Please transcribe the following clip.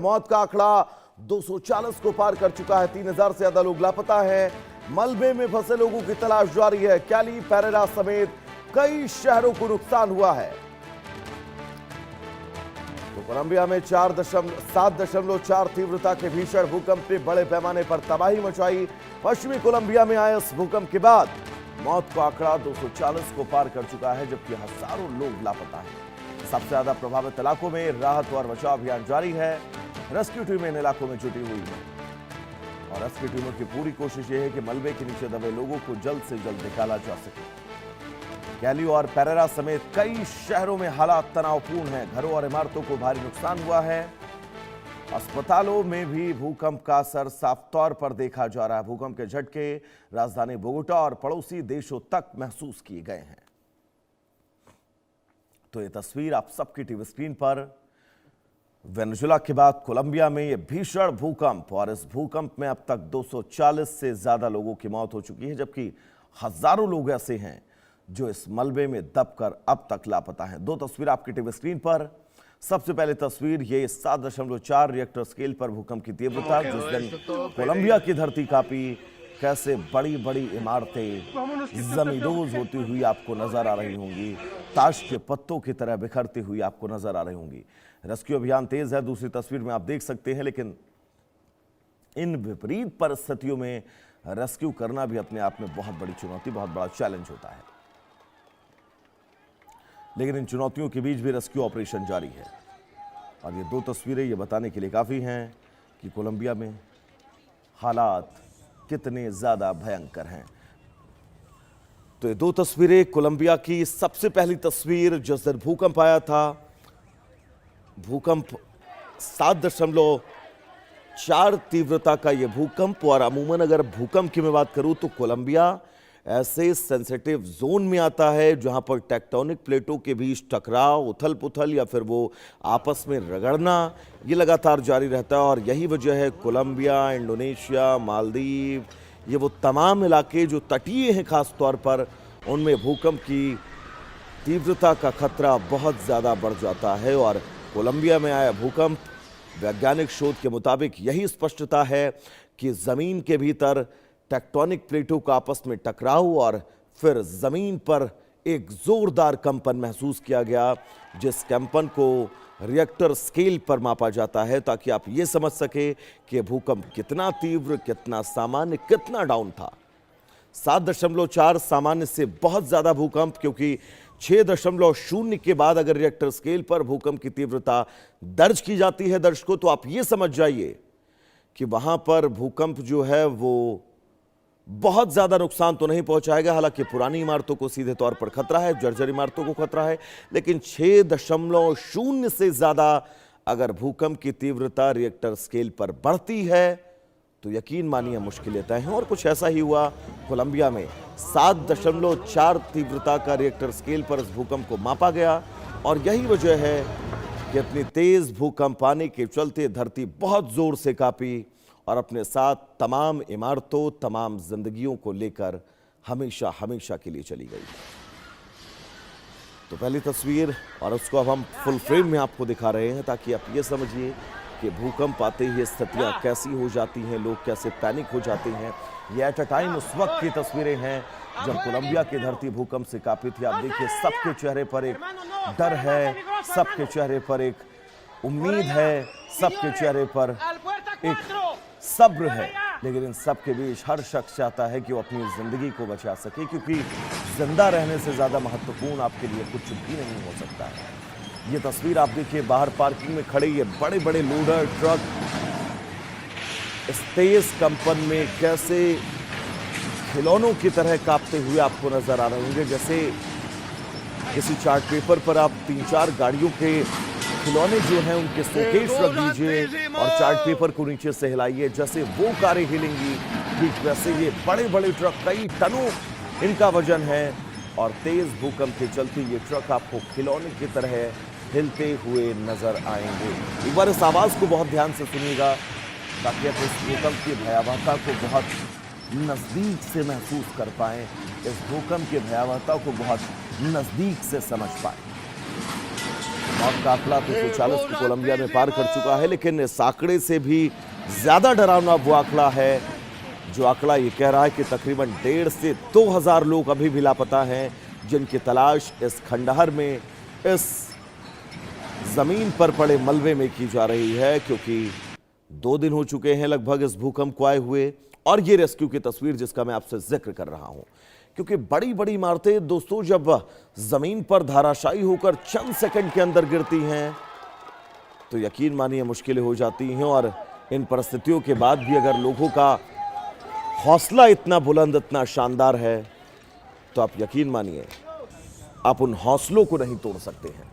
मौत का आंकड़ा 240 को पार कर चुका है। 3000 से ज्यादा लोग लापता हैं। मलबे में फंसे लोगों की तलाश जारी है। कैली, पेरेरा समेत कई शहरों को नुकसान हुआ है। तो कोलंबिया में 7.4 तीव्रता के भीषण भूकंप ने बड़े पैमाने पर तबाही मचाई। पश्चिमी कोलंबिया में आए इस भूकंप के बाद मौत का आंकड़ा 240 को पार कर चुका है, जबकि हजारों लोग लापता हैं। सबसे ज्यादा प्रभावित इलाकों में राहत और बचाव अभियान जारी है। रेस्क्यू टीमें इन इलाकों में जुटी हुई है और रेस्क्यू टीमों की पूरी कोशिश यह है कि मलबे के नीचे दबे लोगों को जल्द से जल्द निकाला जा सके। कैली और पेरेरा समेत कई शहरों में हालात तनावपूर्ण हैं। घरों और इमारतों को भारी नुकसान हुआ है। अस्पतालों में भी भूकंप का असर साफ तौर पर देखा जा रहा है। भूकंप के झटके राजधानी बोगोटा और पड़ोसी देशों तक महसूस किए गए हैं। तो ये तस्वीर आप सबकी टीवी स्क्रीन पर। वेनेजुएला के बाद कोलंबिया में ये भीषण भूकंप, और इस भूकंप में अब तक 240 से ज्यादा लोगों की मौत हो चुकी है, जबकि हजारों लोग ऐसे हैं जो इस मलबे में दबकर अब तक लापता हैं। दो तस्वीर आपकी टीवी स्क्रीन पर। सबसे पहले तस्वीर ये 7.4 रिएक्टर स्केल पर भूकंप की तीव्रता, जिस दिन कोलंबिया की धरती कांपी। कैसे बड़ी बड़ी इमारतें जमींदोज होती हुई आपको नजर आ रही होंगी, ताश के पत्तों की तरह बिखरती हुई आपको नजर आ रही होंगी। रेस्क्यू अभियान तेज है, दूसरी तस्वीर में आप देख सकते हैं, लेकिन इन विपरीत परिस्थितियों में रेस्क्यू करना भी अपने आप में बहुत बड़ी चुनौती, बहुत बड़ा चैलेंज होता है। लेकिन इन चुनौतियों के बीच भी रेस्क्यू ऑपरेशन जारी है। और ये दो तस्वीरें ये बताने के लिए काफी हैं कि कोलंबिया में हालात कितने ज्यादा भयंकर हैं। तो ये दो तस्वीरें कोलंबिया की। सबसे पहली तस्वीर जिस दिन भूकंप आया था, भूकंप 7.4 तीव्रता का यह भूकंप। और अमूमन अगर भूकंप की मैं बात करूं तो कोलंबिया ऐसे सेंसिटिव जोन में आता है जहां पर टेक्टोनिक प्लेटों के बीच टकराव, उथल पुथल या फिर वो आपस में रगड़ना ये लगातार जारी रहता है। और यही वजह है कोलंबिया, इंडोनेशिया, मालदीव, ये वो तमाम इलाके जो तटीय हैं खास तौर पर, उनमें भूकंप की तीव्रता का खतरा बहुत ज़्यादा बढ़ जाता है। और कोलंबिया में आया भूकंप, वैज्ञानिक शोध के मुताबिक यही स्पष्टता है कि ज़मीन के भीतर टेक्टोनिक प्लेटों का आपस में टकराव और फिर जमीन पर एक जोरदार कंपन महसूस किया गया, जिस कंपन को रिएक्टर स्केल पर मापा जाता है, ताकि आप ये समझ सके कि भूकंप कितना तीव्र, कितना सामान्य, कितना डाउन था। 7.4 सामान्य से बहुत ज्यादा भूकंप, क्योंकि 6.0 के बाद अगर रिएक्टर स्केल पर भूकंप की तीव्रता दर्ज की जाती है दर्शकों, तो आप ये समझ जाइए कि वहां पर भूकंप जो है वो बहुत ज्यादा नुकसान तो नहीं पहुंचाएगा। हालांकि पुरानी इमारतों को सीधे तौर पर खतरा है, जर्जर इमारतों को खतरा है, लेकिन 6.0 से ज्यादा अगर भूकंप की तीव्रता रिएक्टर स्केल पर बढ़ती है तो यकीन मानिए मुश्किलें तय हैं। और कुछ ऐसा ही हुआ कोलंबिया में। 7.4 तीव्रता का रिएक्टर स्केल पर इस भूकंप को मापा गया। और यही वजह है कि इतनी तेज भूकंप आने के चलते धरती बहुत जोर से कांपी और अपने साथ तमाम इमारतों, तमाम जिंदगियों को लेकर हमेशा हमेशा के लिए चली गई। तो पहली तस्वीर, और उसको अब हम फुल फ्रेम में आपको दिखा रहे हैं ताकि आप ये समझिए कि भूकंप आते ही स्थितियां कैसी हो जाती हैं, लोग कैसे पैनिक हो जाते हैं। ये एट अ टाइम उस वक्त की तस्वीरें हैं जब कोलंबिया की धरती भूकंप से कांपी थी। आप देखिए सबके चेहरे पर एक डर है, सबके चेहरे पर एक उम्मीद है, सबके चेहरे पर एक सब्र है। लेकिन इन सब के बीच हर शख्स चाहता है कि वो अपनी जिंदगी को बचा सके, क्योंकि जिंदा रहने से ज्यादा महत्वपूर्ण आपके लिए कुछ भी नहीं हो सकता है। ये तस्वीर आप देखिए, बाहर पार्किंग में खड़े ये बड़े बड़े लोडर ट्रक इस तेज कंपन में कैसे खिलौनों की तरह कांपते हुए आपको नजर आ रहे होंगे। जैसे किसी चार्ट पेपर पर आप 3-4 गाड़ियों के खिलौने जो हैं उनके शोकेस रख दीजिए और चार्ट पेपर को नीचे से हिलाइए, जैसे वो कारें हिलेंगी, ठीक वैसे ये बड़े बड़े ट्रक, कई टनों इनका वजन है, और तेज भूकंप के चलते ये ट्रक आपको खिलौने की तरह हिलते हुए नजर आएंगे। एक बार इस आवाज को बहुत ध्यान से सुनिएगा ताकि आप इस भूकंप की भयावहता को बहुत नजदीक से महसूस कर पाएं, इस भूकंप की भयावहता को बहुत नजदीक से समझ पाएं। मौत का आंकड़ा 340 को कोलंबिया में पार कर चुका है, लेकिन इस आंकड़े से भी ज्यादा डरावना वो आंकड़ा है जो आंकड़ा ये कह रहा है कि तकरीबन 1,500 से 2,000 लोग अभी भी लापता हैं, जिनकी तलाश इस खंडहर में, इस जमीन पर पड़े मलबे में की जा रही है। क्योंकि 2 दिन हो चुके हैं लगभग इस भूकंप को आए हुए, और ये रेस्क्यू की तस्वीर जिसका मैं आपसे जिक्र कर रहा हूं। क्योंकि बड़ी बड़ी इमारतें दोस्तों जब जमीन पर धाराशायी होकर चंद सेकंड के अंदर गिरती हैं तो यकीन मानिए मुश्किलें हो जाती हैं। और इन परिस्थितियों के बाद भी अगर लोगों का हौसला इतना बुलंद, इतना शानदार है, तो आप यकीन मानिए आप उन हौसलों को नहीं तोड़ सकते हैं।